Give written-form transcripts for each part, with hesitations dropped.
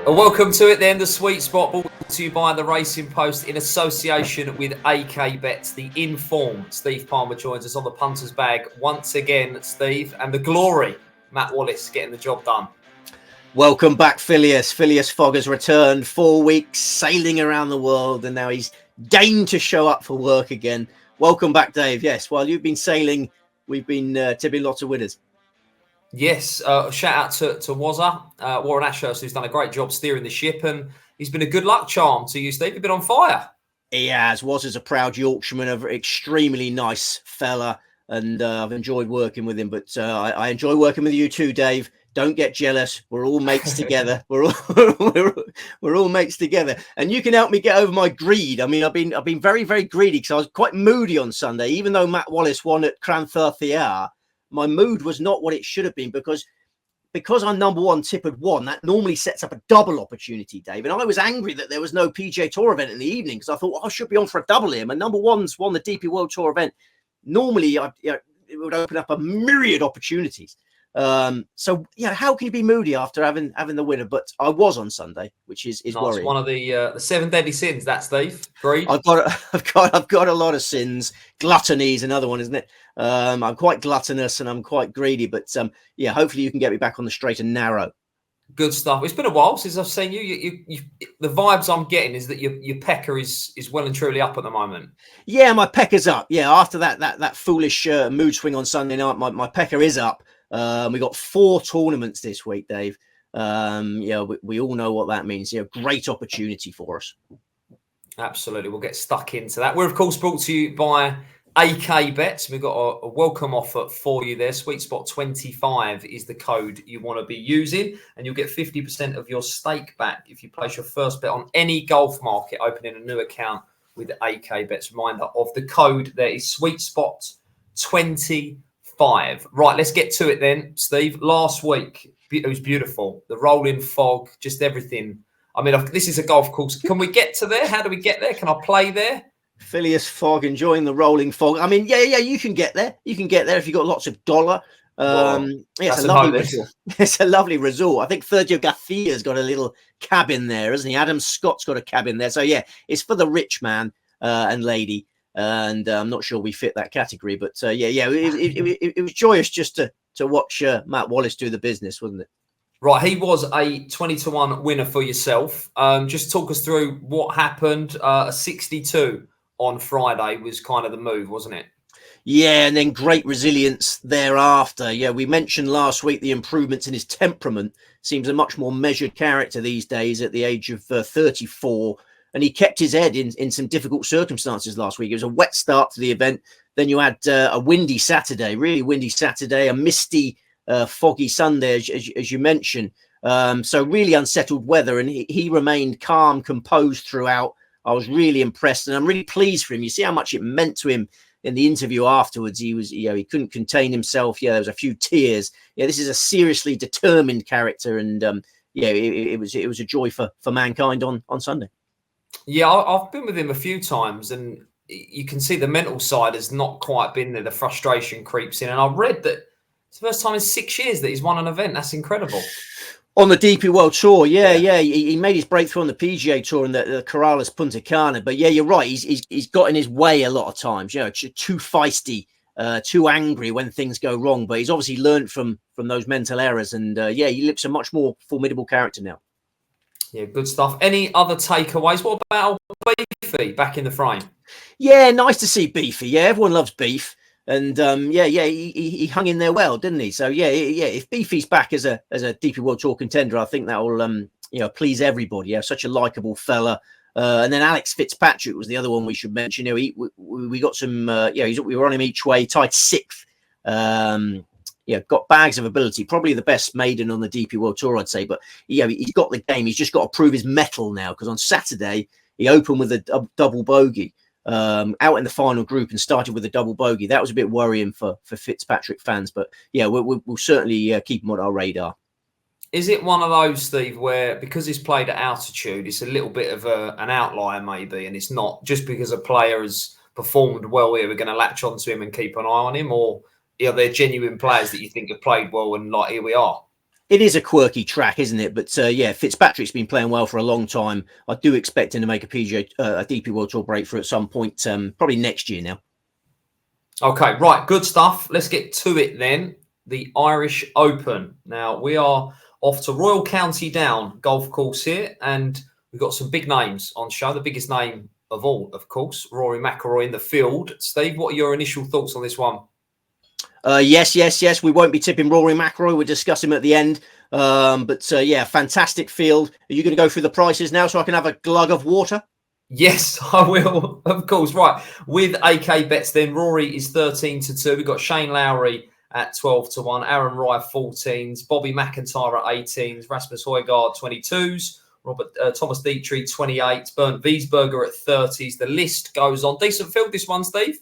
Welcome to it then, the sweet spot brought to you by the Racing Post in association with AK Bets. The informed Steve Palmer joins us on the punter's bag once again, Steve, and the glory, Matt Wallace, getting the job done. Welcome back, Phileas. Phileas Fogg has returned 4 weeks, sailing around the world, and now he's deigned to show up for work again. Welcome back, Dave. Yes, while you've been sailing, we've been tipping lots of winners. Yes, shout out to Wazza, Warren Ashurst, who's done a great job steering the ship, and he's been a good luck charm to you, Steve. You've been on fire. He has. Wazza's a proud Yorkshireman, an extremely nice fella, and I've enjoyed working with him. But I enjoy working with you too, Dave. Don't get jealous. We're all mates together. We're all mates together, and you can help me get over my greed. I mean, I've been very, very greedy because I was quite moody on Sunday, even though Matt Wallace won at Cranthurthiar. My mood was not what it should have been because our number one tip had won. That normally sets up a double opportunity, Dave. And I was angry that there was no PGA Tour event in the evening because I thought, well, I should be on for a double here. My number one's won the DP World Tour event. Normally, it would open up a myriad opportunities. So how can you be moody after having the winner? But I was on Sunday, which is worrying. One of the 7 deadly sins. That, Steve. Greed. I've got a lot of sins. Gluttony is another one, isn't it? I'm quite gluttonous and I'm quite greedy, but hopefully you can get me back on the straight and narrow. Good stuff. It's been a while since I've seen you. The vibes I'm getting is that your pecker is well and truly up at the moment. Yeah, my pecker's up. Yeah, after that foolish mood swing on Sunday night, my pecker is up. We got 4 tournaments this week, Dave. We all know what that means. Great opportunity for us. Absolutely. We'll get stuck into that. We're, of course, brought to you by AK Bets. We've got a welcome offer for you there. Sweet Spot 25 is the code you want to be using, and you'll get 50% of your stake back if you place your first bet on any golf market opening a new account with AK Bets. Reminder of the code there is Sweet Spot 25. Right, let's get to it then, Steve. Last week, it was beautiful. The rolling fog, just everything. I mean, this is a golf course. Can we get to there? How do we get there? Can I play there? Phileas Fogg enjoying the rolling fog. I mean, you can get there. You can get there if you've got lots of dollar. It's a lovely resort. It's a lovely resort. I think Sergio Garcia's got a little cabin there, hasn't he? Adam Scott's got a cabin there. So, it's for the rich man and lady. And I'm not sure we fit that category. But, it was joyous just to watch Matt Wallace do the business, wasn't it? Right, he was a 20-1 winner for yourself. Just talk us through what happened. A 62 on Friday was kind of the move, wasn't it? Yeah, and then great resilience thereafter. Yeah, we mentioned last week the improvements in his temperament. Seems a much more measured character these days at the age of 34. And he kept his head in some difficult circumstances last week. It was a wet start to the event. Then you had a windy Saturday, really windy Saturday, a misty, foggy Sunday, as you mentioned. So really unsettled weather. And he remained calm, composed throughout. I was really impressed, and I'm really pleased for him. You see how much it meant to him in the interview afterwards. He was, he couldn't contain himself. Yeah, there was a few tears. Yeah, this is a seriously determined character, and it was a joy for mankind on Sunday. Yeah, I've been with him a few times, and you can see the mental side has not quite been there. The frustration creeps in, and I read that it's the first time in 6 years that he's won an event. That's incredible. On the DP World Tour, he made his breakthrough on the PGA Tour in the Corrales Punta Cana. But you're right, he's got in his way a lot of times. Too feisty, too angry when things go wrong. But he's obviously learned from those mental errors, and he looks a much more formidable character now. Yeah, good stuff. Any other takeaways? What about Beefy back in the frame? Yeah, nice to see Beefy. Yeah, everyone loves beef. And he hung in there well, didn't he? So if Beefy's back as a DP World Tour contender, I think that will please everybody. Yeah, such a likable fella. And then Alex Fitzpatrick was the other one we should mention. We got some. We were on him each way. Tied 6th. Got bags of ability. Probably the best maiden on the DP World Tour, I'd say. But he's got the game. He's just got to prove his mettle now, because on Saturday he opened with a double bogey. Out in the final group and started with a double bogey. That was a bit worrying for Fitzpatrick fans, but we'll certainly keep him on our radar. Is it one of those, Steve, where because he's played at altitude, it's a little bit of an outlier maybe, and it's not just because a player has performed well here, we're going to latch onto him and keep an eye on him, or are there genuine players that you think have played well and here we are? It is a quirky track, isn't it? But yeah, Fitzpatrick's been playing well for a long time. I do expect him to make a DP World Tour breakthrough at some point, probably next year now. Okay, right, good stuff. Let's get to it then. The Irish Open. Now, we are off to Royal County Down golf course here, and we've got some big names on show. The biggest name of all, of course, Rory McIlroy in the field. Steve, what are your initial thoughts on this one? Yes. We won't be tipping Rory McIlroy. We'll discuss him at the end. But yeah, fantastic field. Are you going to go through the prices now so I can have a glug of water? Yes, I will, of course. Right, with AK bets then, Rory is 13-2. We've got Shane Lowry at 12-1, Aaron Rye 14s, Bobby McIntyre at 18s, Rasmus Højgaard 22s, Thomas Dietrich 28s, Bernd Wiesberger at 30s. The list goes on. Decent field this one, Steve.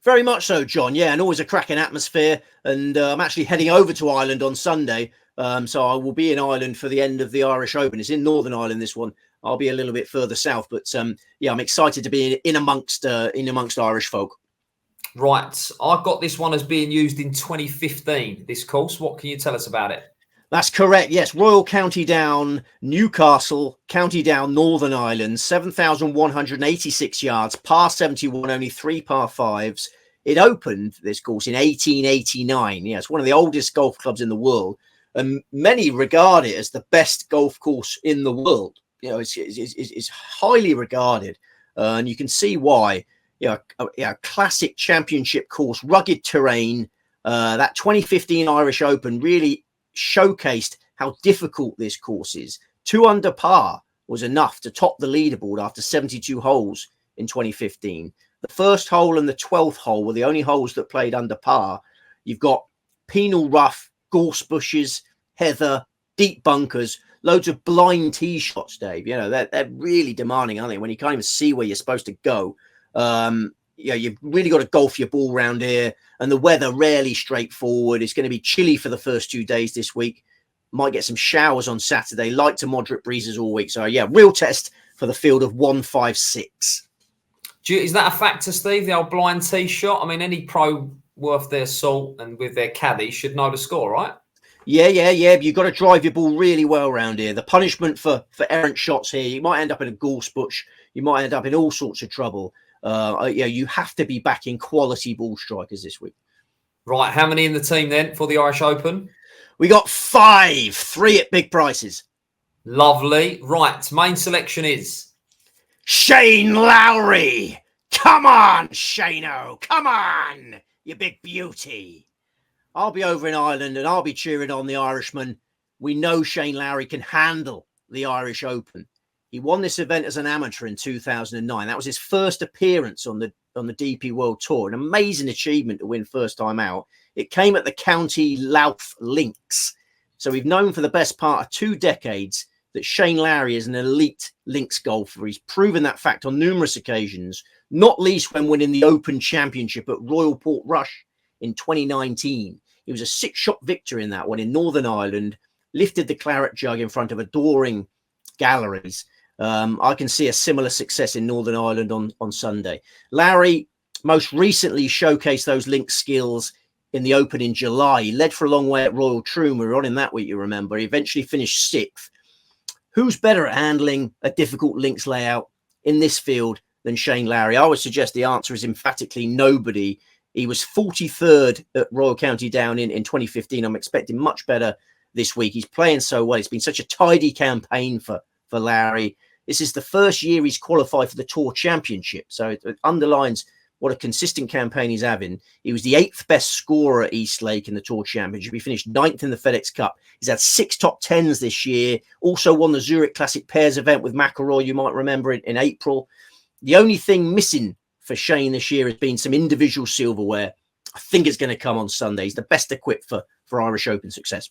Very much so, John. Yeah, and always a cracking atmosphere. And I'm actually heading over to Ireland on Sunday. So I will be in Ireland for the end of the Irish Open. It's in Northern Ireland, this one. I'll be a little bit further south, but yeah, I'm excited to be in amongst Irish folk. Right, I've got this one as being used in 2015. This course, what can you tell us about it? That's correct. Yes, Royal County Down, Newcastle, County Down, Northern Ireland, 7,186 yards, par 71, only 3 par 5s. It opened this course in 1889. Yeah, it's one of the oldest golf clubs in the world, and many regard it as the best golf course in the world. You know, it's highly regarded, and you can see why. You know, classic championship course, rugged terrain. That 2015 Irish Open really showcased how difficult this course is. 2 under par was enough to top the leaderboard after 72 holes in 2015. The first hole and the 12th hole were the only holes that played under par. You've got penal rough, gorse bushes, heather, deep bunkers, loads of blind tee shots, Dave. You know, they're really demanding, aren't they? When you can't even see where you're supposed to go. You know, you've really got to golf your ball around here, and the weather rarely straightforward. It's going to be chilly for the first 2 days this week. Might get some showers on Saturday, light to moderate breezes all week. So yeah, real test for the field of 156. Is that a factor, Steve, the old blind tee shot? I mean, any pro worth their salt and with their caddy should know the score, right? Yeah. You've got to drive your ball really well around here. The punishment for errant shots here, you might end up in a gorse bush. You might end up in all sorts of trouble. You have to be backing quality ball strikers this week. Right. How many in the team then for the Irish Open? We got 5, 3 at big prices. Lovely. Right. Main selection is Shane Lowry. Come on, Shano. Come on, you big beauty. I'll be over in Ireland and I'll be cheering on the Irishman. We know Shane Lowry can handle the Irish Open. He won this event as an amateur in 2009. That was his first appearance on the DP World Tour. An amazing achievement to win first time out. It came at the County Louth Links. So we've known for the best part of 2 decades that Shane Lowry is an elite links golfer. He's proven that fact on numerous occasions, not least when winning the Open Championship at Royal Portrush in 2019. He was a 6-shot victor in that one in Northern Ireland, lifted the claret jug in front of adoring galleries. I can see a similar success in Northern Ireland on Sunday. Lowry most recently showcased those link skills in the Open in July. He led for a long way at Royal Troon. We were on him that week, you remember. He eventually finished 6th. Who's better at handling a difficult links layout in this field than Shane Lowry? I would suggest the answer is emphatically nobody. He was 43rd at Royal County Down in 2015. I'm expecting much better this week. He's playing so well. It's been such a tidy campaign for Lowry. This is the first year he's qualified for the Tour Championship. So it underlines what a consistent campaign he's having. He was the 8th best scorer at Eastlake in the Tour Championship. He finished 9th in the FedEx Cup. He's had 6 top 10s this year. Also won the Zurich Classic Pairs event with McIlroy, you might remember it, in April. The only thing missing for Shane this year has been some individual silverware. I think it's going to come on Sunday. He's the best equipped for Irish Open success.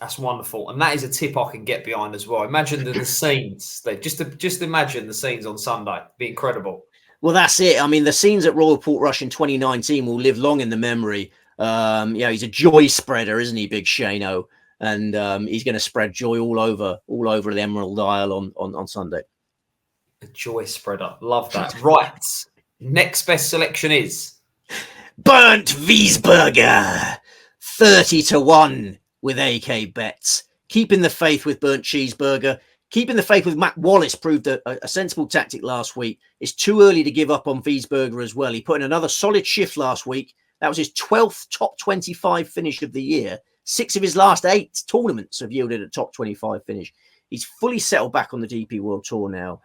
That's wonderful. And that is a tip I can get behind as well. Imagine the scenes. Just imagine the scenes on Sunday. It'd be incredible. Well, that's it. I mean, the scenes at Royal Portrush in 2019 will live long in the memory. He's a joy spreader, isn't he, Big Shano? And he's going to spread joy all over the Emerald Isle on Sunday. A joy spreader. Love that. Right. Next best selection is Bernd Wiesberger, 30-1. with AK Bets. Keeping the faith with Burnt Cheeseburger. Keeping the faith with Matt Wallace proved a sensible tactic last week. It's too early to give up on Wiesberger as well. He put in another solid shift last week. That was his 12th top 25 finish of the year. 6 of his last 8 tournaments have yielded a top 25 finish. He's fully settled back on the DP World Tour now.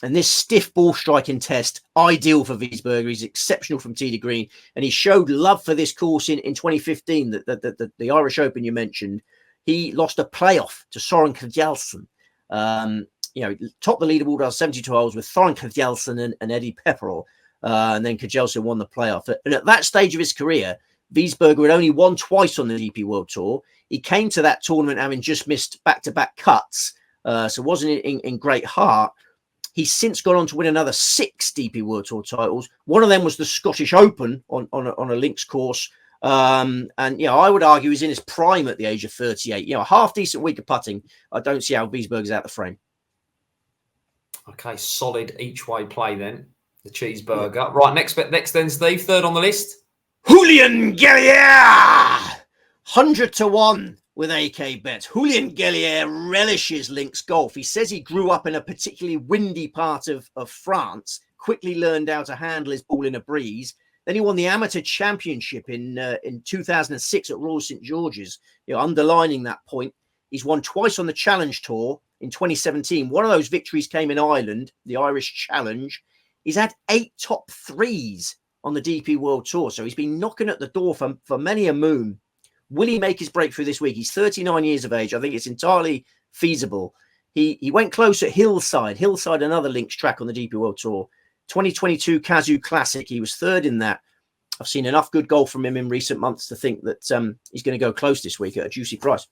And this stiff ball striking test, ideal for Wiesberger. He's exceptional from tee to green. And he showed love for this course in 2015, the Irish Open you mentioned. He lost a playoff to Soren Kjellsen. Topped the leaderboard on 72 holes with Soren Kjellsen and Eddie Pepperell. And then Kjellsen won the playoff. And at that stage of his career, Wiesberger had only won twice on the DP World Tour. He came to that tournament having just missed back-to-back cuts, so wasn't in great heart. He's since gone on to win another 6 DP World Tour titles. One of them was the Scottish Open on a links course. And I would argue he's in his prime at the age of 38. A half-decent week of putting. I don't see how Wiesberger's out the frame. Okay, solid each-way play then. The Cheeseburger. Yeah. Right, next then, Steve. Third on the list. Julian Gellier! 100 to 1 with AK Bets. Julian Gellier relishes links golf. He says he grew up in a particularly windy part of France, quickly learned how to handle his ball in a breeze. Then he won the Amateur Championship in 2006 at Royal St. George's. Underlining that point, he's won twice on the Challenge Tour in 2017. One of those victories came in Ireland, the Irish Challenge. He's had 8 top 3s on the DP World Tour. So he's been knocking at the door for many a moon. Will he make his breakthrough this week? He's 39 years of age. I think it's entirely feasible. He went close at Hillside, another links track on the DP World Tour. 2022 Kazoo Classic. He was third in that. I've seen enough good golf from him in recent months to think that he's going to go close this week at a juicy price.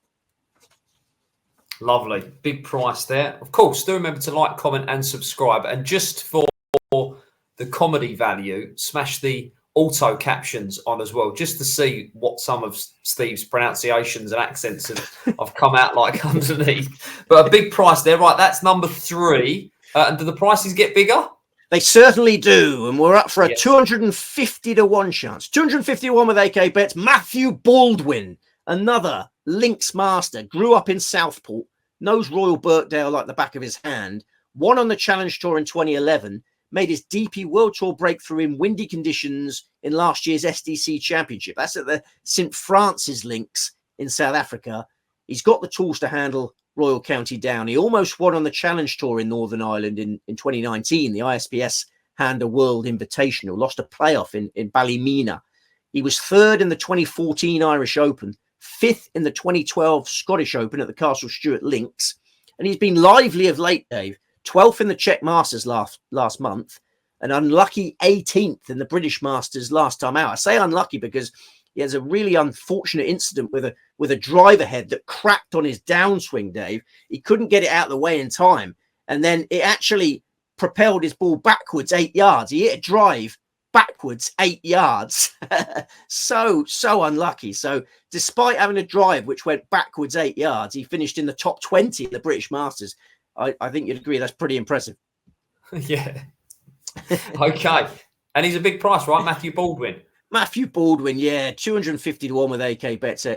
Lovely. Big price there. Of course, do remember to like, comment and subscribe. And just for the comedy value, smash the auto captions on as well, just to see what some of Steve's pronunciations and accents have come out like underneath. But a big price there. Right, that's number 3. And do the prices get bigger? They certainly do. And we're up for a 250 to 1 chance. 250 to 1 with AK Bets. Matthew Baldwin, another links master, grew up in Southport, knows Royal Birkdale like the back of his hand, won on the Challenge Tour in 2011, made his DP World Tour breakthrough in windy conditions in last year's SDC Championship. That's at the St. Francis links in South Africa. He's got the tools to handle Royal County Down. He almost won on the Challenge Tour in Northern Ireland in 2019, the ISPS Handa World Invitational, lost a playoff in Ballymena. He was 3rd in the 2014 Irish Open, 5th in the 2012 Scottish Open at the Castle Stewart Links. And he's been lively of late, Dave. 12th in the Czech Masters last month, and unlucky 18th in the British Masters last time out. I say unlucky because he has a really unfortunate incident with a driver head that cracked on his downswing, Dave. He couldn't get it out of the way in time, and then it actually propelled his ball backwards 8 yards. He hit a drive backwards 8 yards. so unlucky. So despite having a drive which went backwards 8 yards, he finished in the top 20 at the British Masters. I think you'd agree that's pretty impressive. Yeah. Okay. And he's a big price, right? Matthew Baldwin. Matthew Baldwin, yeah. 250 to 1 with AK Bets.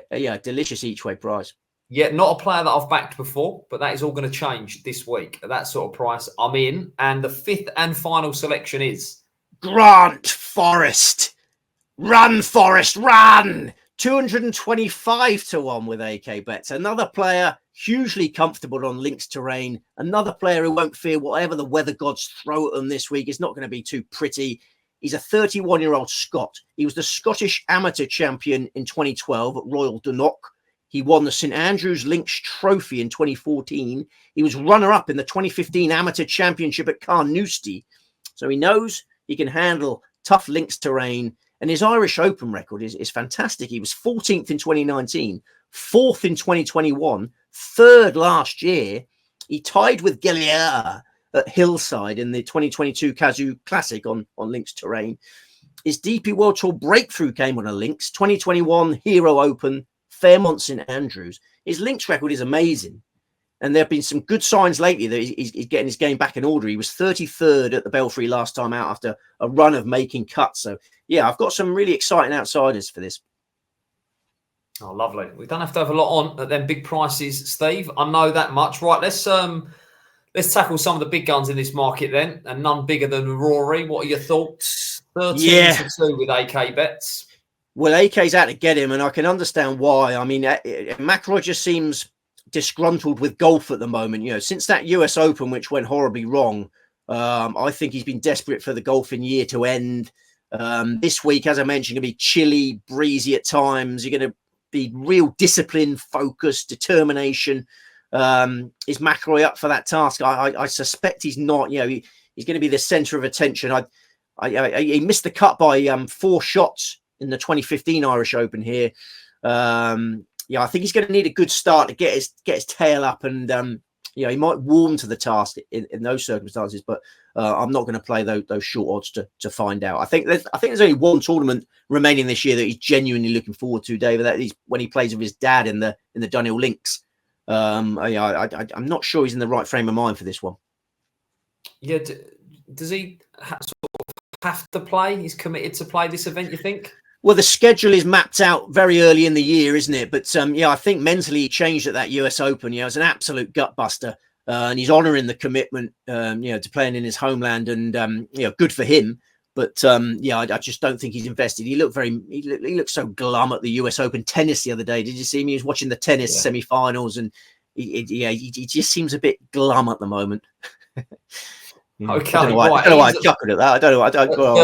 Delicious each way price. Yeah, not a player that I've backed before, but that is all going to change this week. At that sort of price, I'm in. And the 5th and final selection is Grant Forrest. Run, Forrest, run! 225 to 1 with AK Bets. Another player hugely comfortable on links terrain. Another player who won't fear whatever the weather gods throw at them this week. It's not going to be too pretty. He's a 31-year-old Scot. He was the Scottish Amateur Champion in 2012 at Royal Dundalk. He won the St Andrews Links Trophy in 2014. He was runner-up in the 2015 Amateur Championship at Carnoustie. So he knows he can handle tough links terrain. And his Irish Open record is fantastic. He was 14th in 2019, 4th in 2021, 3rd last year. He tied with Gellier at Hillside in the 2022 Kazoo Classic on links terrain. His DP World Tour breakthrough came on a links, 2021 Hero Open, Fairmont St Andrews. His links record is amazing. And there have been some good signs lately that he's getting his game back in order. He was 33rd at the Belfry last time out after a run of making cuts. So, yeah, I've got some really exciting outsiders for this. Oh, lovely. We don't have to have a lot on at them big prices, Steve. I know that much. Right, let's tackle some of the big guns in this market then, and none bigger than Rory. What are your thoughts? 13-2 with AK bets. Well, AK's out to get him, and I can understand why. I mean, McIlroy just seems disgruntled with golf at the moment. You know, since that US Open, which went horribly wrong, I think he's been desperate for the golfing year to end. This week, as I mentioned, going to be chilly, breezy at times. You're going to be real discipline, focus, determination. Is McIlroy up for that task? I suspect he's not. You know, he's going to be the centre of attention. He missed the cut by 4 shots in the 2015 Irish Open here. I think he's going to need a good start to get his tail up, and he might warm to the task in those circumstances. But I'm not going to play those short odds to find out. I think there's only one tournament remaining this year that he's genuinely looking forward to, David. That is when he plays with his dad in the Dunhill Links. I'm not sure he's in the right frame of mind for this one. Yeah, does he have to play? He's committed to play this event, you think? Well, the schedule is mapped out very early in the year, isn't it? But I think mentally he changed at that US Open. It's an absolute gut buster, and he's honouring the commitment, to playing in his homeland, and good for him. But I just don't think he's invested. He looked so glum at the US Open tennis the other day. Did you see him? He was watching the tennis semi-finals, and he just seems a bit glum at the I don't know why I chuckled at that. I don't know.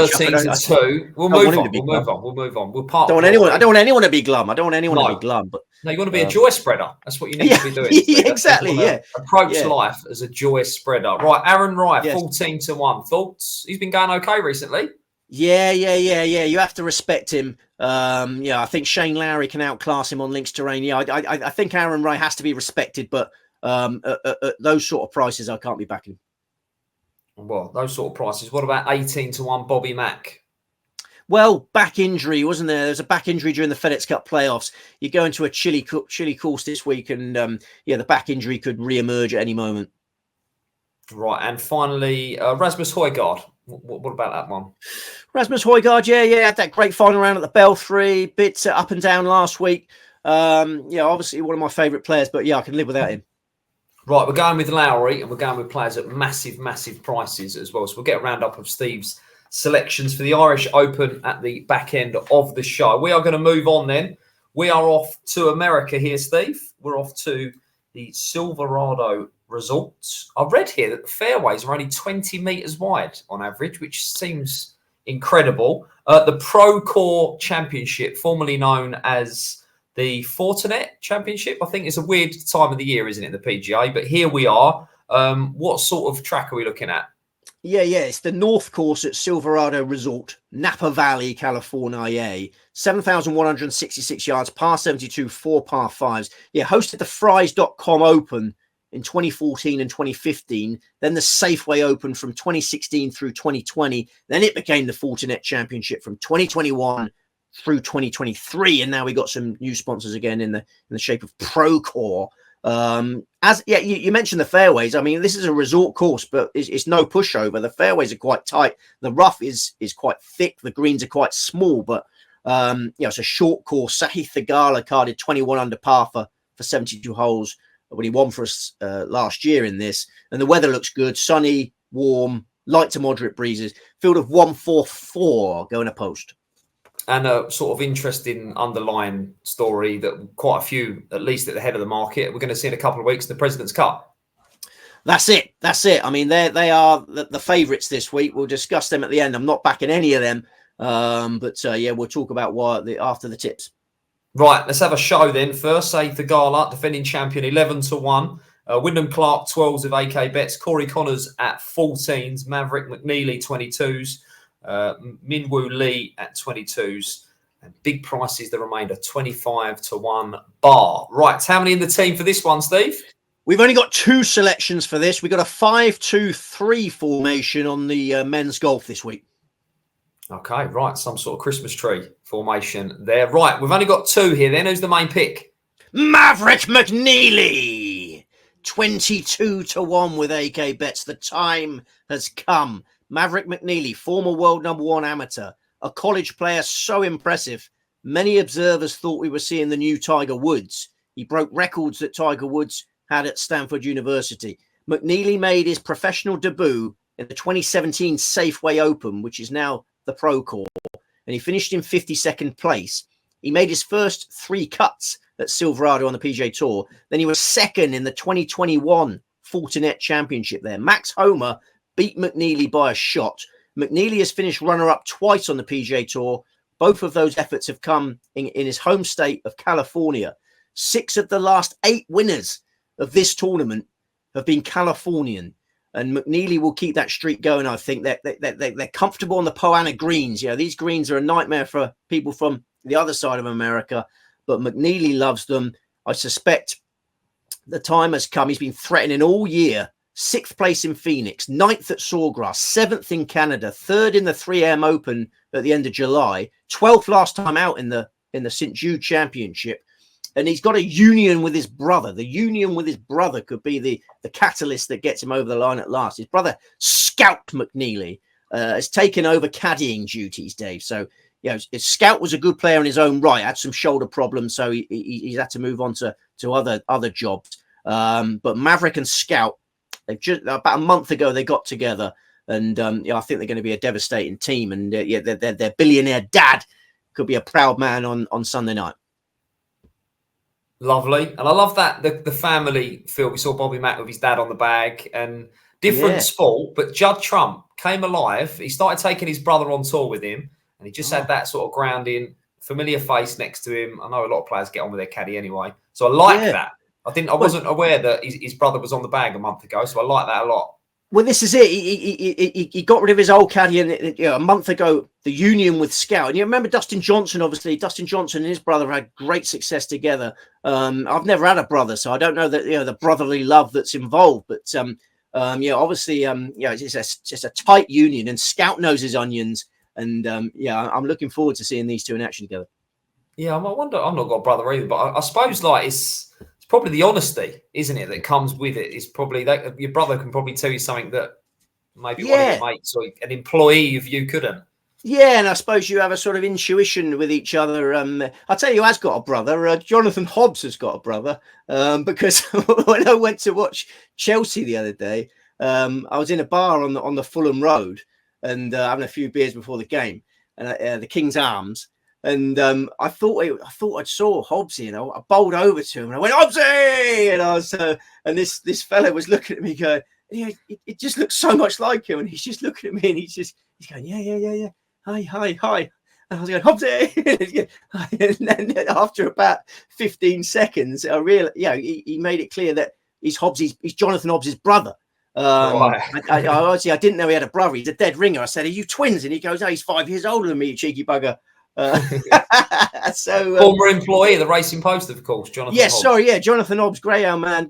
13-2. We'll move on. I don't want anyone to be glum. I don't want anyone to be glum. But no, you want to be a joy spreader. That's what you need to be doing. Exactly. Yeah. Approach life as a joy spreader. Right, Aaron Wright, 14-1. Thoughts? He's been going okay recently. Yeah. You have to respect him. I think Shane Lowry can outclass him on links terrain. Yeah, I think Aaron Wright has to be respected, but at those sort of prices, I can't be backing him. Well, those sort of prices. What about 18-1 Bobby Mack? Well, back injury, wasn't there? There's a back injury during the FedEx Cup playoffs. You go into a chilly course this week, and the back injury could re-emerge at any moment. Right, and finally, Rasmus Højgaard. What about that one? Rasmus Højgaard, had that great final round at the Belfry, bit up and down last week. Obviously one of my favourite players, but I can live without him. Right, we're going with Lowry, and we're going with players at massive, massive prices as well. So we'll get a roundup of Steve's selections for the Irish Open at the back end of the show. We are going to move on then. We are off to America here, Steve. We're off to the Silverado Resorts. I read here that the fairways are only 20 metres wide on average, which seems incredible. The Procore Championship, formerly known as the Fortinet Championship, I think it's a weird time of the year, isn't it, the PGA? But here we are. What sort of track are we looking at? Yeah. It's the North Course at Silverado Resort, Napa Valley, California. 7,166 yards, par 72, 4 par 5s. Yeah, hosted the Fries.com Open in 2014 and 2015. Then the Safeway Open from 2016 through 2020. Then it became the Fortinet Championship from 2021 through 2023, and now we got some new sponsors again in the shape of Procore. You mentioned the fairways. I mean, this is a resort course, but it's no pushover. The fairways are quite tight. The rough is quite thick. The greens are quite small, but it's a short course. Sahith Theegala carded 21 under par for 72 holes when he won for us last year in this, and the weather looks good, sunny, warm, light to moderate breezes. Field of 144 going to post. And a sort of interesting underlying story that quite a few, at least at the head of the market, we're going to see in a couple of weeks, the President's Cup. That's it. I mean, they are the favourites this week. We'll discuss them at the end. I'm not backing any of them. We'll talk about why after the tips. Right, let's have a show then. First, Sahith Theegala, defending champion, 11-1. Wyndham Clark, 12s of AK bets. Corey Connors at 14s. Maverick McNeely, 22s. Minwoo Lee at 22s, and big prices the remainder, 25-1 bar. Right, how many in the team for this one, Steve? We've only got 2 selections for this. We've got a 5-2-3 formation on the men's golf this week. Okay, right, some sort of Christmas tree formation there. Right, we've only got 2 here then. Who's the main pick? Maverick McNeely, 22-1 with AK bets. The time has come. Maverick McNeely, former world #1 amateur, a college player so impressive, many observers thought we were seeing the new Tiger Woods. He broke records that Tiger Woods had at Stanford University. McNeely made his professional debut in the 2017 Safeway Open, which is now the Procore, and he finished in 52nd place. He made his first 3 cuts at Silverado on the PGA Tour. Then he was second in the 2021 Fortinet Championship there. Max Homa beat McNeely by a shot. McNeely has finished runner-up twice on the PGA Tour. Both of those efforts have come in his home state of California. 6 of the last 8 winners of this tournament have been Californian. And McNeely will keep that streak going, I think. They're comfortable on the Poana greens. You know, these greens are a nightmare for people from the other side of America, but McNeely loves them. I suspect the time has come. He's been threatening all year. 6th place in Phoenix, 9th at Sawgrass, 7th in Canada, 3rd in the 3M Open at the end of July, 12th last time out in the St. Jude Championship. And he's got a union with his brother. The union with his brother could be the catalyst that gets him over the line at last. His brother, Scout McNeely, has taken over caddying duties, Dave. So, you know, Scout was a good player in his own right, had some shoulder problems, so he's had to move on to other jobs. But Maverick and Scout, they've just about a month ago they got together, and I think they're going to be a devastating team. And their billionaire dad could be a proud man on Sunday night. Lovely. And I love that the family feel. We saw Bobby Mack with his dad on the bag, and different sport, but Judd Trump came alive. He started taking his brother on tour with him, and he just had that sort of grounding, familiar face next to him. I know a lot of players get on with their caddy anyway. So I like that. I wasn't aware that his brother was on the bag a month ago, so I like that a lot. Well, this is it. He got rid of his old caddy, and a month ago, the union with Scout. And you remember Dustin Johnson, obviously. Dustin Johnson and his brother had great success together. I've never had a brother, so I don't know that the brotherly love that's involved. But obviously, it's just a tight union, and Scout knows his onions. And I'm looking forward to seeing these two in action together. Yeah, I wonder. I've not got a brother either, but I suppose it's probably the honesty, isn't it, that comes with it. It's probably that your brother can probably tell you something that maybe one of your mates or an employee of you couldn't. Yeah, and I suppose you have a sort of intuition with each other. I'll tell you who has got a brother. Jonathan Hobbs has got a brother, because when I went to watch Chelsea the other day, I was in a bar on the Fulham Road and having a few beers before the game, and the King's Arms. And I thought I saw Hobbsy, and I bowled over to him and I went, Hobbsy! And I was and this fella was looking at me going, it just looks so much like him, and he's just looking at me and he's going, yeah. Hi. And I was going, Hobbsy! And then after about 15 seconds, I realized, he made it clear that he's Jonathan Hobbs' brother. I didn't know he had a brother. He's a dead ringer. I said, are you twins? And he goes, oh, he's 5 years older than me, you cheeky bugger. Former employee of the Racing Post, of course, Jonathan Hobbs. Jonathan Hobbs, Greyhound man.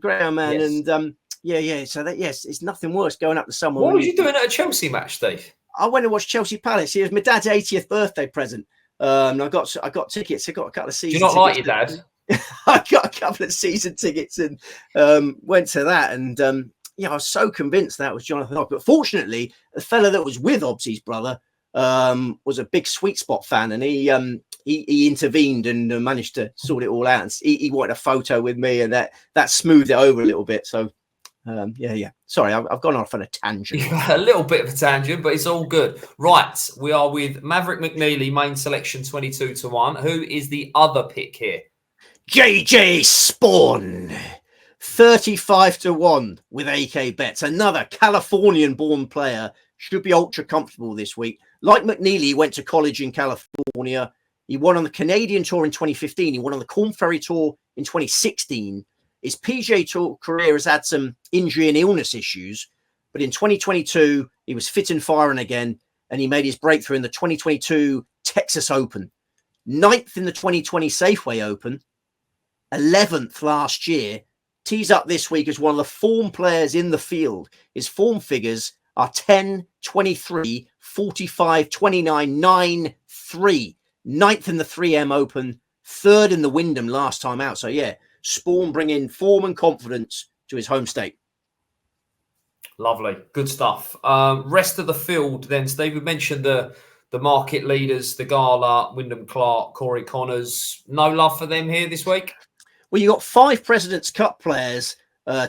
Yes. And so it's nothing worse going up to someone. What were you doing at a Chelsea match, Steve? I went to watch Chelsea Palace. It was my dad's 80th birthday present. And I got tickets. I got a couple of season tickets. Do you not like your dad? I got a couple of season tickets and went to that. And I was so convinced that was Jonathan Hobbs. But fortunately, the fella that was with Hobbsy's brother was a big Sweet Spot fan, and he intervened and managed to sort it all out. And he wanted a photo with me, and that smoothed it over a little bit. So sorry, I've gone off on a tangent. A little bit of a tangent, but it's all good. Right, we are with Maverick McNeely, main selection 22-1. Who is the other pick here? JJ Spawn, 35-1 with AK Bets. Another Californian-born player, should be ultra comfortable this week. Like McNeely, he went to college in California. He won on the Canadian Tour in 2015. He won on the Corn Ferry Tour in 2016. His PGA Tour career has had some injury and illness issues, but in 2022, he was fit and firing again, and he made his breakthrough in the 2022 Texas Open. 9th in the 2020 Safeway Open, 11th last year. Tees up this week as one of the form players in the field. His form figures are 10, 23, 45, 29, 9, 3. 9th in the 3M Open, 3rd in the Wyndham last time out. So, Spawn bringing form and confidence to his home state. Lovely. Good stuff. Rest of the field then, Steve. We mentioned the the market leaders, the Gala, Wyndham Clark, Corey Connors. No love for them here this week? Well, you got 5 President's Cup players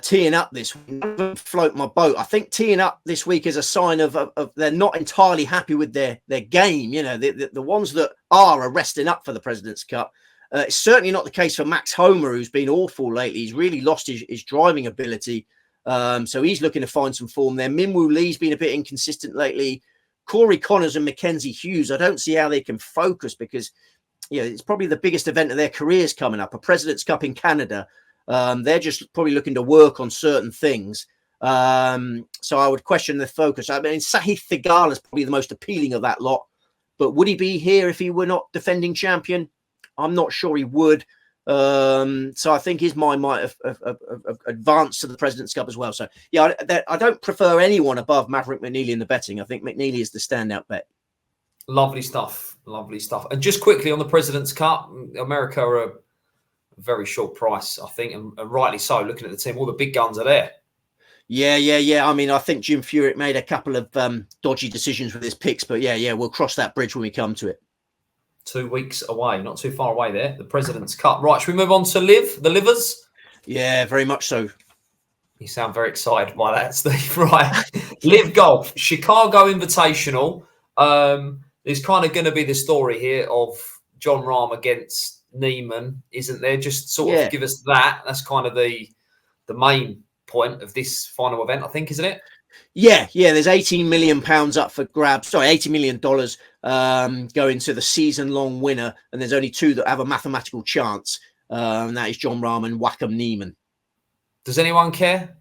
teeing up this week. Float my boat. I think teeing up this week is a sign of they're not entirely happy with their game. You know, the ones that are resting up for the President's Cup. It's certainly not the case for Max Homer, who's been awful lately. He's really lost his driving ability. So he's looking to find some form there. Minwoo Lee's been a bit inconsistent lately. Corey Connors and Mackenzie Hughes, I don't see how they can focus because, you know, it's probably the biggest event of their careers coming up, a President's Cup in Canada. They're just probably looking to work on certain things. So I would question the focus. I mean, Sahith Theegala is probably the most appealing of that lot. But would he be here if he were not defending champion? I'm not sure he would. So I think his mind might have advanced to the President's Cup as well. So, yeah, I don't prefer anyone above Maverick McNeely in the betting. I think McNeely is the standout bet. Lovely stuff. Lovely stuff. And just quickly on the President's Cup, America are a very short price, I think, and rightly so, looking at the team. All the big guns are there. Yeah. I mean, I think Jim Furyk made a couple of dodgy decisions with his picks, but yeah, we'll cross that bridge when we come to it. 2 weeks away, not too far away there, the President's Cup. Right, should we move on to LIV, the Livers? Yeah, very much so. You sound very excited by that, Steve. Right. LIV Golf, Chicago Invitational. There's kind of going to be the story here of Jon Rahm against Neiman, isn't there? Just sort of give us that. That's kind of the main point of this final event, I think, isn't it? Yeah. There's £18 million up for grabs. Sorry, $80 million going to the season-long winner, and there's only 2 that have a mathematical chance, and that is Jon Rahm and Wacom Neiman. Does anyone care?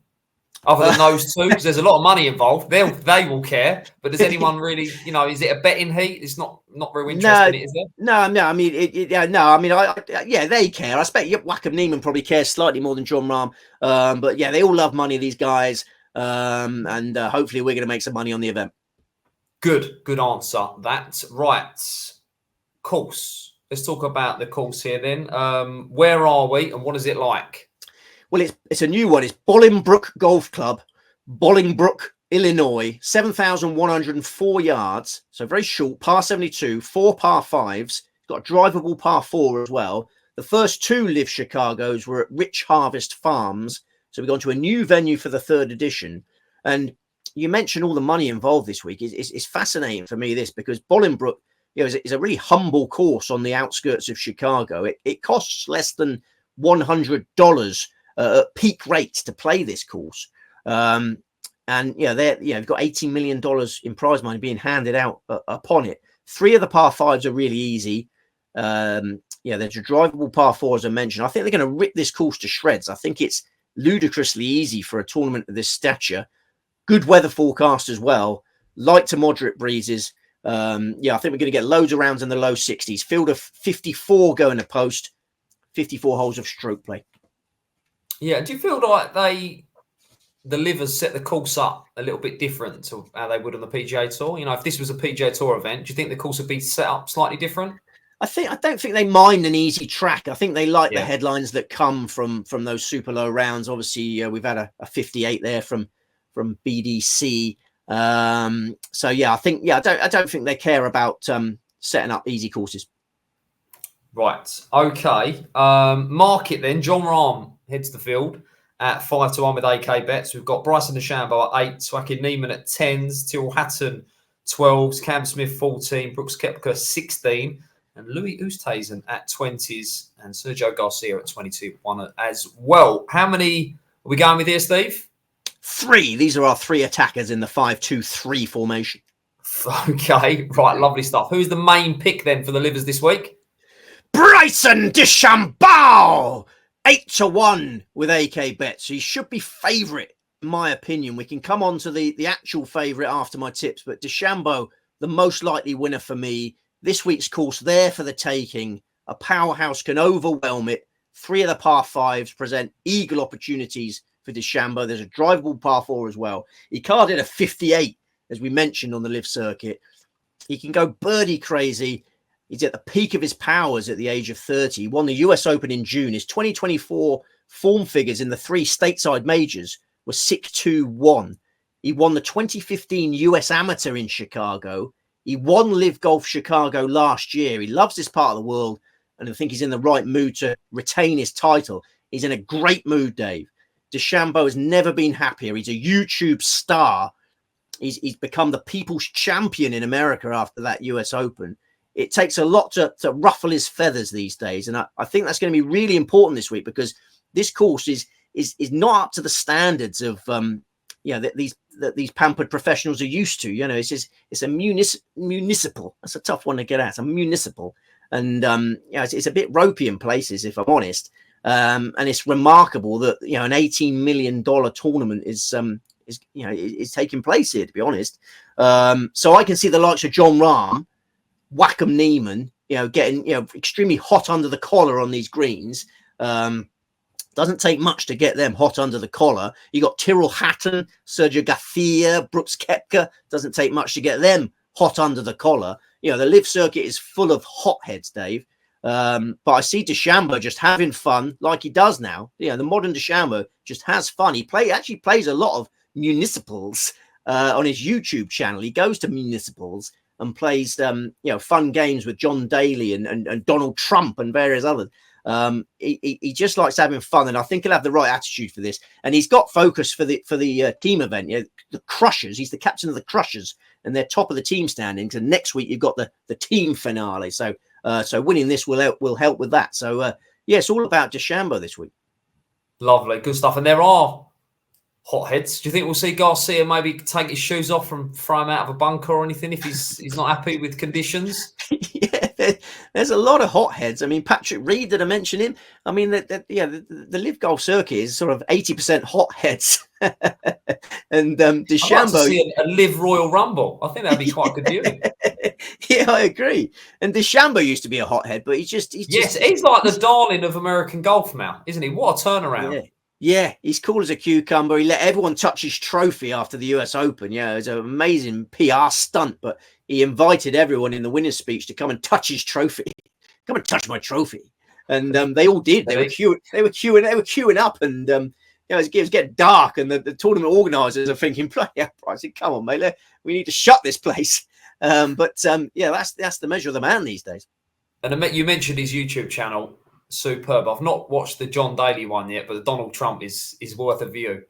Other than those 2, because there's a lot of money involved. They will care, but does anyone really? You know, is it a betting heat? It's not very interesting, is it? No. I mean, they care. I expect Wacom Neiman probably cares slightly more than Jon Rahm, but yeah, they all love money. These guys, and hopefully, we're going to make some money on the event. Good answer. That's right. Course. Let's talk about the course here then. Where are we, and what is it like? Well, it's a new one. It's Bolingbrook Golf Club, Bolingbrook, Illinois, 7,104 yards. So very short, par 72, 4 par 5s. It's got a drivable par 4 as well. The first 2 LIV Chicagos were at Rich Harvest Farms. So we've gone to a new venue for the 3rd edition. And you mentioned all the money involved this week. It's fascinating for me, this, because Bolingbrook, you know, is a really humble course on the outskirts of Chicago. It costs less than $100 at peak rates to play this course. And they've got $18 million in prize money being handed out upon it. 3 of the par 5s are really easy. There's a drivable par 4, as I mentioned. I think they're going to rip this course to shreds. I think it's ludicrously easy for a tournament of this stature. Good weather forecast as well. Light to moderate breezes. I think we're going to get loads of rounds in the low 60s. Field of 54 going to post. 54 holes of stroke play. Yeah, do you feel like the Livers set the course up a little bit different to how they would on the PGA Tour? You know, if this was a PGA Tour event, do you think the course would be set up slightly different? I don't think they mind an easy track. I think they like the headlines that come from those super low rounds. Obviously, we've had a 58 there from BDC. I don't think they care about setting up easy courses. Right. Okay. Market then. Jon Rahm heads the field at 5-1 with AK bets. We've got Bryson DeChambeau at 8, Joaquin Neiman at 10s, Tyrrell Hatton 12s, Cam Smith 14, Brooks Koepka 16, and Louis Oosthuizen at 20s, and Sergio Garcia at 22-1 as well. How many are we going with here, Steve? 3. These are our 3 attackers in the 5-2-3 formation. Okay. Right. Lovely stuff. Who's the main pick then for the Livers this week? Bryson DeChambeau, 8-1 with AK bets. He should be favourite, in my opinion. We can come on to the actual favourite after my tips, but DeChambeau, the most likely winner for me. This week's course there for the taking. A powerhouse can overwhelm it. 3 of the par 5s present eagle opportunities for DeChambeau. There's a drivable par 4 as well. He carded a 58, as we mentioned, on the LIV circuit. He can go birdie crazy. He's at the peak of his powers at the age of 30. He won the US Open in June. His 2024 form figures in the 3 stateside majors were 6-2-1. He won the 2015 US Amateur in Chicago. He won Live Golf Chicago last year. He loves this part of the world, and I think he's in the right mood to retain his title. He's in a great mood, Dave. DeChambeau has never been happier. He's a YouTube star. He's become the people's champion in America after that US Open. It takes a lot to ruffle his feathers these days. And I think that's going to be really important this week, because this course is not up to the standards of that these pampered professionals are used to. It's a municipal. That's a tough one to get at. It's a municipal. And it's a bit ropey in places, if I'm honest. And it's remarkable that an $18 million tournament is taking place here, to be honest. So I can see the likes of John Rahm, Wackham Neiman, getting extremely hot under the collar on these greens. Doesn't take much to get them hot under the collar. You got Tyrrell Hatton, Sergio Garcia, Brooks Koepka. Doesn't take much to get them hot under the collar. The LIV circuit is full of hotheads, Dave. But I see DeChambeau just having fun like he does now. The modern DeChambeau just has fun. He actually plays a lot of municipals on his YouTube channel. He goes to municipals and plays fun games with John Daly and Donald Trump and various others. He just likes having fun, and I think he'll have the right attitude for this. And he's got focus for the team event. The Crushers. He's the captain of the Crushers, and they're top of the team standings. And next week you've got the team finale. So winning this will help with that. So it's all about DeChambeau this week. Lovely, good stuff. And there are hotheads. Do you think we'll see Garcia maybe take his shoes off and throw him out of a bunker or anything if he's not happy with conditions? Yeah, there's a lot of hotheads. I mean, Patrick Reed, did I mention him? I mean, the LIV Golf circuit is sort of 80% hotheads. And DeChambeau. I'd like to see a LIV Royal Rumble. I think that'd be quite a good viewing. Yeah, I agree. And DeChambeau used to be a hothead, but he's like the darling of American golf now, isn't he? What a turnaround. Yeah, he's cool as a cucumber. He let everyone touch his trophy after the US Open. Yeah, it was an amazing PR stunt, but he invited everyone in the winner's speech to come and touch his trophy. Come and touch my trophy. And they all did. They were queuing up, and it was getting dark, and the tournament organisers are thinking, I said, come on, mate, we need to shut this place. But that's the measure of the man these days. And you mentioned his YouTube channel. Superb. I've not watched the John Daly one yet, but the Donald Trump is worth a view.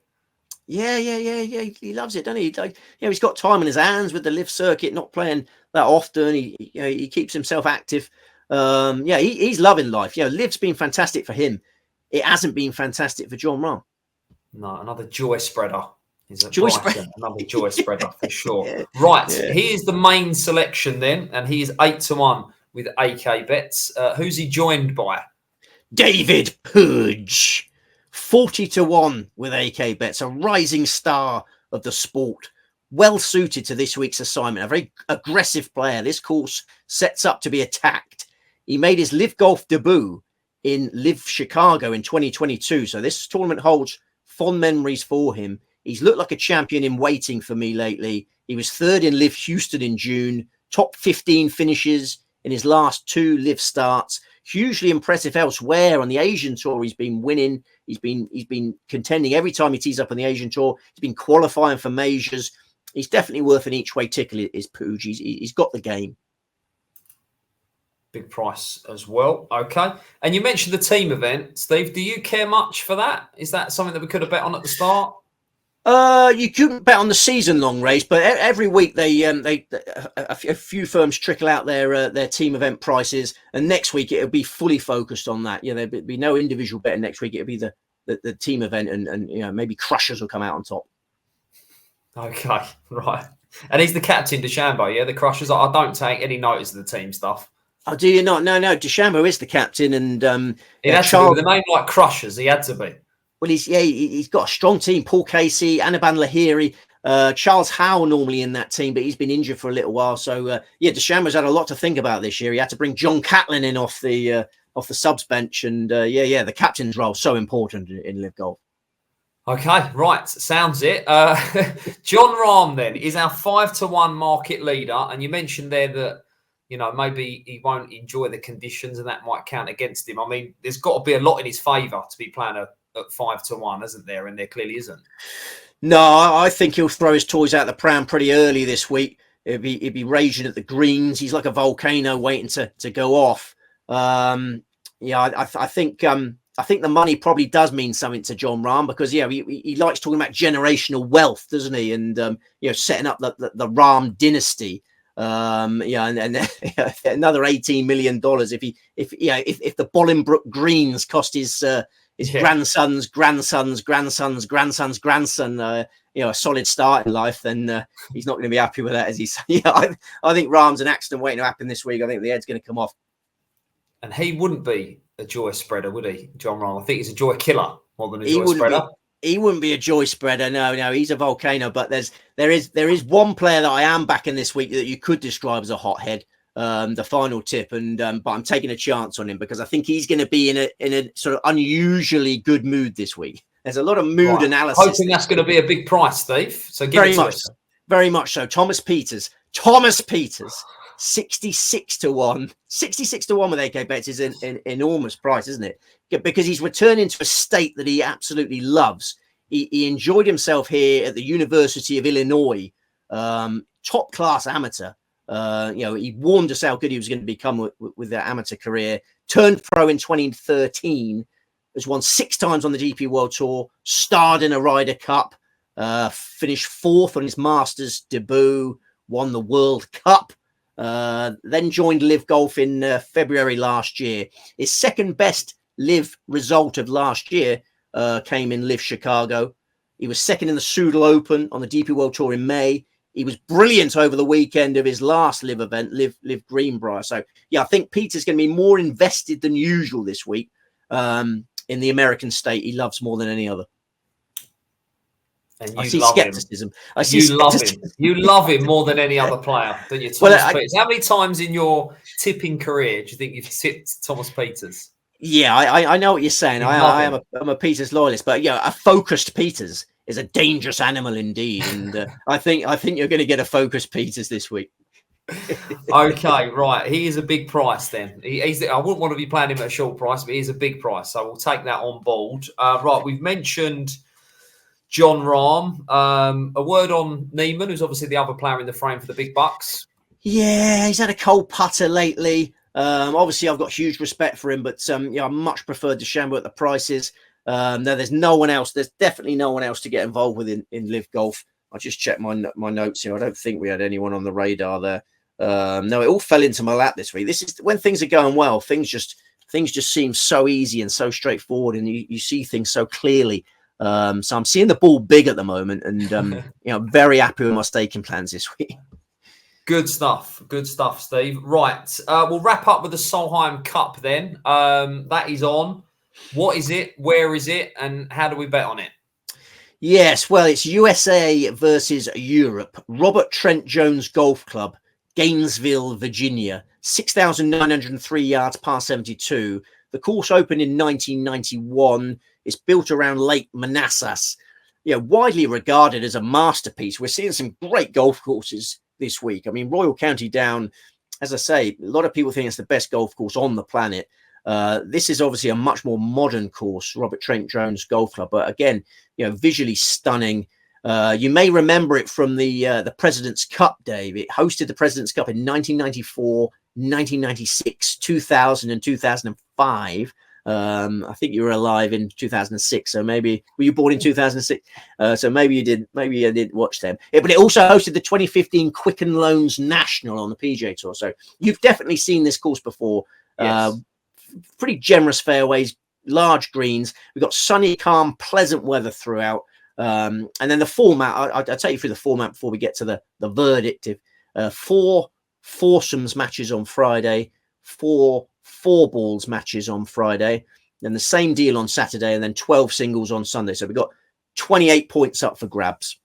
Yeah. He loves it, doesn't he? He's got time in his hands with the LIV circuit, not playing that often. He keeps himself active. He's loving life. LIV's been fantastic for him. It hasn't been fantastic for John Rahm. No, another joy spreader. Another joy spreader for sure. Yeah. Right, here's the main selection then, and he is 8-1 with AK bets. Who's he joined by? David Pudge, 40-1 with AK bets, a rising star of the sport, well suited to this week's assignment, a very aggressive player. This course sets up to be attacked. He made his LIV Golf debut in LIV Chicago in 2022, so this tournament holds fond memories for him. He's looked like a champion in waiting for me lately. He was third in LIV Houston in June, top 15 finishes in his last 2 LIV starts. Hugely impressive elsewhere on the Asian Tour. He's been winning. He's been contending every time he tees up on the Asian Tour. He's been qualifying for majors. He's definitely worth an each-way ticket, is Pooge. He's got the game. Big price as well. Okay. And you mentioned the team event, Steve. Do you care much for that? Is that something that we could have bet on at the start? You couldn't bet on the season-long race, but every week a few firms trickle out their team event prices, and next week it'll be fully focused on that. There'll be no individual betting next week. It'll be the team event, and maybe Crushers will come out on top. Okay, right. And he's the captain, DeChambeau. Yeah, the Crushers. I don't take any notice of the team stuff. Oh, do you not? No. DeChambeau is the captain, and it had to be with a name like Crushers. He had to be. Well, he's got a strong team. Paul Casey, Anaban Lahiri, Charles Howe normally in that team, but he's been injured for a little while. So DeChambeau's had a lot to think about this year. He had to bring John Catlin in off the subs bench, and the captain's role so important in LIV Golf. Okay, right, sounds it. John Rahm then is our 5-1 market leader, and you mentioned there that maybe he won't enjoy the conditions, and that might count against him. I mean, there's got to be a lot in his favour to be playing at 5-1, isn't there? And there clearly isn't. No, I think he'll throw his toys out the pram pretty early this week. It'd be raging at the greens. He's like a volcano waiting to go off. Yeah, I think the money probably does mean something to Jon Rahm, because he likes talking about generational wealth, doesn't he? And setting up the Rahm dynasty. And another $18 million if the Bolingbroke greens cost his grandson's grandson a solid start in life, then he's not going to be happy with that, as he said. I think Rahm's an accident waiting to happen this week. I think the head's going to come off. And he wouldn't be a joy spreader, would he, Jon Rahm? I think he's a joy killer more than a joy spreader. He wouldn't be a joy spreader. No, he's a volcano. But there is one player that I am backing this week that you could describe as a hothead. The final tip, but I'm taking a chance on him because I think he's going to be in a sort of unusually good mood this week. There's a lot of mood analysis. Hoping that's going to be a big price, Steve. So very much so. Thomas Peters, 66 to 1 with AK bets is an enormous price, isn't it? Because he's returning to a state that he absolutely loves. He enjoyed himself here at the University of Illinois, top class amateur. He warned us how good he was going to become with that amateur career. Turned pro in 2013, has won 6 times on the DP World Tour, starred in a Ryder Cup, finished 4th on his Masters debut, won the World Cup, then joined LIV Golf in February last year. His second best LIV result of last year came in LIV Chicago. He was second in the Soodle Open on the DP World Tour in May. He was brilliant over the weekend of his last LIV event, LIV Greenbrier. So, I think Peter's going to be more invested than usual this week in the American state he loves more than any other. And I see skepticism. You love him more than any other player, don't you, Thomas Peters? How many times in your tipping career do you think you've tipped Thomas Peters? Yeah, I know what you're saying. I'm a Peters loyalist, but a focused Peters is a dangerous animal indeed. And I think you're going to get a focused Peters this week. Okay, right. He is a big price then. I wouldn't want to be playing him at a short price, but he's a big price. So we'll take that on board. Right, we've mentioned Jon Rahm. A word on Neiman, who's obviously the other player in the frame for the big bucks. Yeah, he's had a cold putter lately. Obviously, I've got huge respect for him, but I much preferred DeChambeau at the prices. No, there's no one else. There's definitely no one else to get involved with in LIV Golf. I just checked my notes here. I don't think we had anyone on the radar there. No, it all fell into my lap this week. This is when things are going well. Things just seem so easy and so straightforward, and you see things so clearly. So I'm seeing the ball big at the moment, and very happy with my staking plans this week. Good stuff, Steve. Right, we'll wrap up with the Solheim Cup then. That is on. What is it? Where is it? And how do we bet on it? Yes, well, it's USA versus Europe. Robert Trent Jones Golf Club, Gainesville, Virginia. 6,903 yards, par 72. The course opened in 1991. It's built around Lake Manassas. Widely regarded as a masterpiece. We're seeing some great golf courses this week. I mean, Royal County Down, as I say, a lot of people think it's the best golf course on the planet. This is obviously a much more modern course, Robert Trent Jones Golf Club, but again, visually stunning. You may remember it from the President's Cup, Dave. It hosted the President's Cup in 1994, 1996, 2000, and 2005. I think you were alive in 2006, so maybe were you born in 2006? So maybe you did. Maybe you didn't watch them. But it also hosted the 2015 Quicken Loans National on the PGA Tour. So you've definitely seen this course before. Yes. Pretty generous fairways, large greens. We've got sunny, calm, pleasant weather throughout. And then the format, I'll take you through the format before we get to the verdict. 4 foursomes matches on Friday, 4 4-balls matches on Friday, then the same deal on Saturday, and then 12 singles on Sunday. So we've got 28 points up for grabs.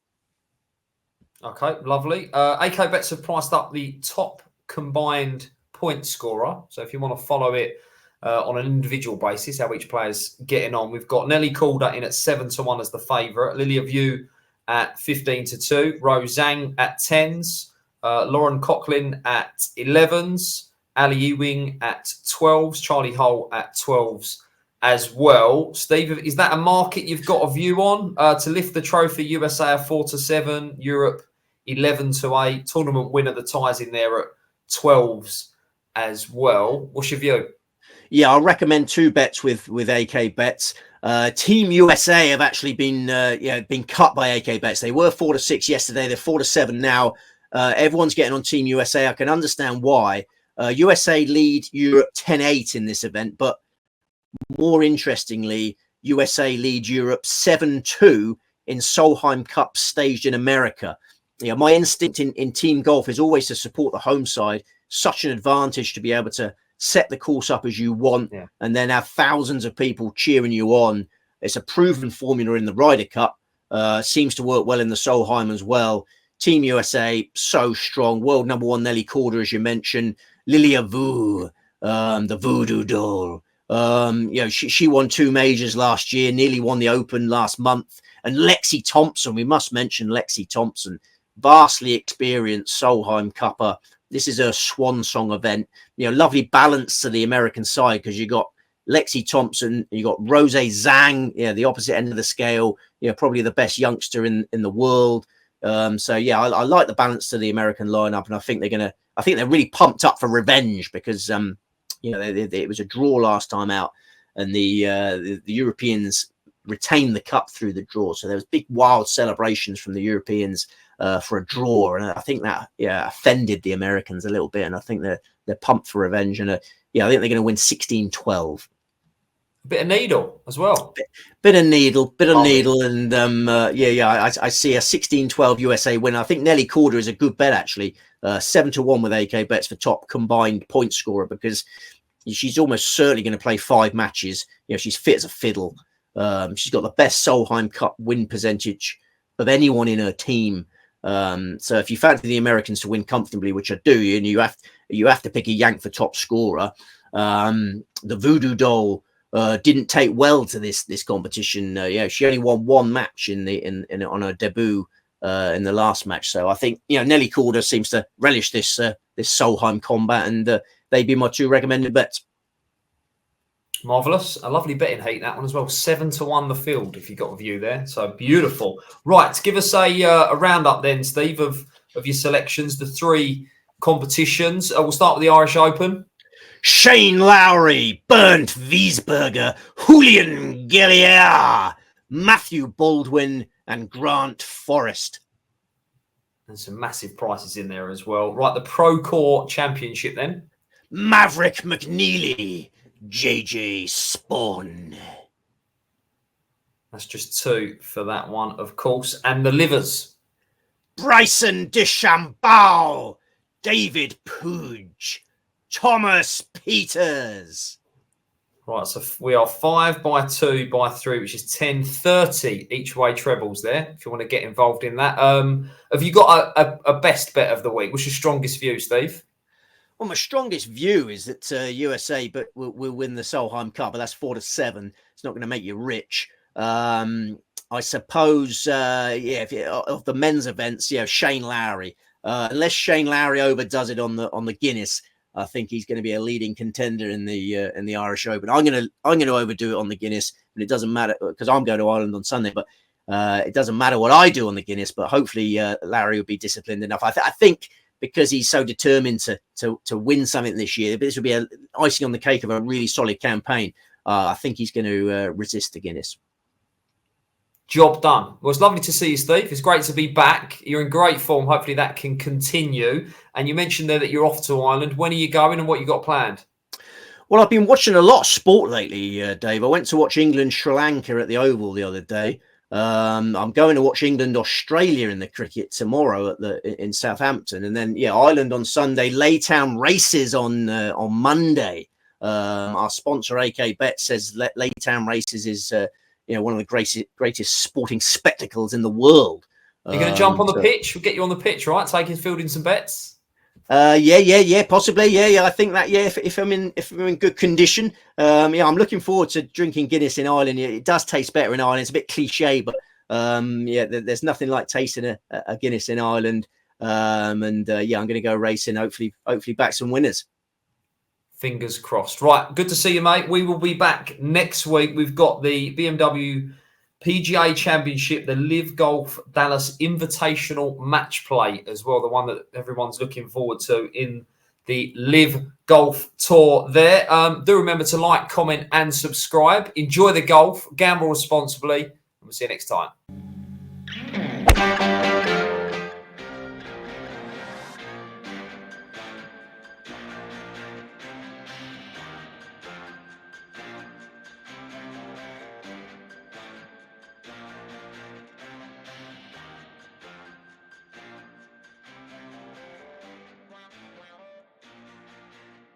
Okay, lovely. AK Bets have priced up the top combined point scorer. So if you want to follow it on an individual basis, how each player's getting on, we've got Nelly Calder in at 7 to 1 as the favourite, Lily of You at 15 to 2, Rose Zhang at 10s, Lauren Coughlin at 11s, Ali Ewing at 12s, Charlie Hull at 12s as well. Steve, is that a market you've got a view on to lift the trophy? USA 4 to 7, Europe 11-8. Tournament winner, the ties in there at 12s as well. What's your view? Yeah, I'll recommend 2 bets with AK Bets. Team USA have actually been cut by AK Bets. They were 4-6 yesterday. They're 4-7 now. Everyone's getting on Team USA. I can understand why. USA lead Europe 10-8 in this event, but more interestingly, USA lead Europe 7-2 in Solheim Cup staged in America. Yeah, my instinct in team golf is always to support the home side. Such an advantage to be able to set the course up as you want, and then have thousands of people cheering you on. It's a proven formula in the Ryder Cup. Seems to work well in the Solheim as well. Team USA, so strong. World number 1, Nelly Korda, as you mentioned. Lilia Vu, the voodoo doll. She won 2 majors last year, nearly won the Open last month. And Lexi Thompson, we must mention Lexi Thompson, vastly experienced Solheim Cupper. This is a swan song event. Lovely balance to the American side, because you got Lexi Thompson, you got Rose Zhang, the opposite end of the scale. Probably the best youngster in the world. I like the balance to the American lineup, and I think they're really pumped up for revenge, because it was a draw last time out, and the Europeans retained the cup through the draw. So there was big wild celebrations from the Europeans for a draw, and I think that offended the Americans a little bit, and I think they're pumped for revenge, and I think they're going to win 16-12. A bit of needle as well. Bit of needle, and I see a 16-12 USA win. I think Nelly Korda is a good bet, actually. 7-1 with AK Bets for top combined point scorer, because she's almost certainly going to play 5 matches. She's fit as a fiddle. She's got the best Solheim Cup win percentage of anyone in her team. So if you fancy the Americans to win comfortably, which I do, and you have to pick a yank for top scorer, the voodoo doll didn't take well to this competition. She only won 1 match on her debut in the last match. So I think Nelly Korda seems to relish this Solheim combat, and they'd be my 2 recommended bets. Marvellous. A lovely betting heat, that one as well. 7-1 the field, if you got a view there. So beautiful. Right, give us a roundup then, Steve, of your selections, the 3 competitions. We'll start with the Irish Open. Shane Lowry, Bernd Wiesberger, Julian Guerrier, Matthew Baldwin, and Grant Forrest. And some massive prices in there as well. Right, the Procore Championship then. Maverick McNeely, JJ Spawn. That's just 2 for that one, of course. And the Livers. Bryson DeChambeau, David Pooge, Thomas Peters. Right, so we are 5 by 2 by 3, which is 10-30 each way trebles there, if you want to get involved in that. Have you got a best bet of the week? What's your strongest view, Steve? Well, my strongest view is that USA will win the Solheim Cup, but that's 4-7. It's not going to make you rich. I suppose, of the men's events, Shane Lowry. Unless Shane Lowry overdoes it on the Guinness, I think he's going to be a leading contender in the Irish Open. I'm going to overdo it on the Guinness, but it doesn't matter, because I'm going to Ireland on Sunday. But it doesn't matter what I do on the Guinness. But hopefully, Larry will be disciplined enough. I think because he's so determined to win something this year, this will be an icing on the cake of a really solid campaign. I think he's going to resist the Guinness. Job done. Well, it's lovely to see you, Steve. It's great to be back. You're in great form. Hopefully that can continue. And you mentioned there that you're off to Ireland. When are you going and what you got planned? Well, I've been watching a lot of sport lately, Dave. I went to watch England-Sri Lanka at the Oval the other day. I'm going to watch England-Australia in the cricket tomorrow in Southampton. And then, Ireland on Sunday, Laytown Races on Monday. Our sponsor, AK Bet, says Laytown Races is... one of the greatest sporting spectacles in the world. You're going to jump on the pitch? We'll get you on the pitch, right? Taking fielding some bets. Possibly. Yeah. I think that. Yeah, if I'm in good condition. I'm looking forward to drinking Guinness in Ireland. It does taste better in Ireland. It's a bit cliche, but there's nothing like tasting a Guinness in Ireland. I'm going to go racing. Hopefully back some winners. Fingers crossed. Right, good to see you, mate. We will be back next week. We've got the BMW PGA Championship, the LIV Golf Dallas Invitational Match Play as well, the one that everyone's looking forward to in the LIV Golf Tour there. Do remember to like, comment, and subscribe. Enjoy the golf, gamble responsibly, and we'll see you next time.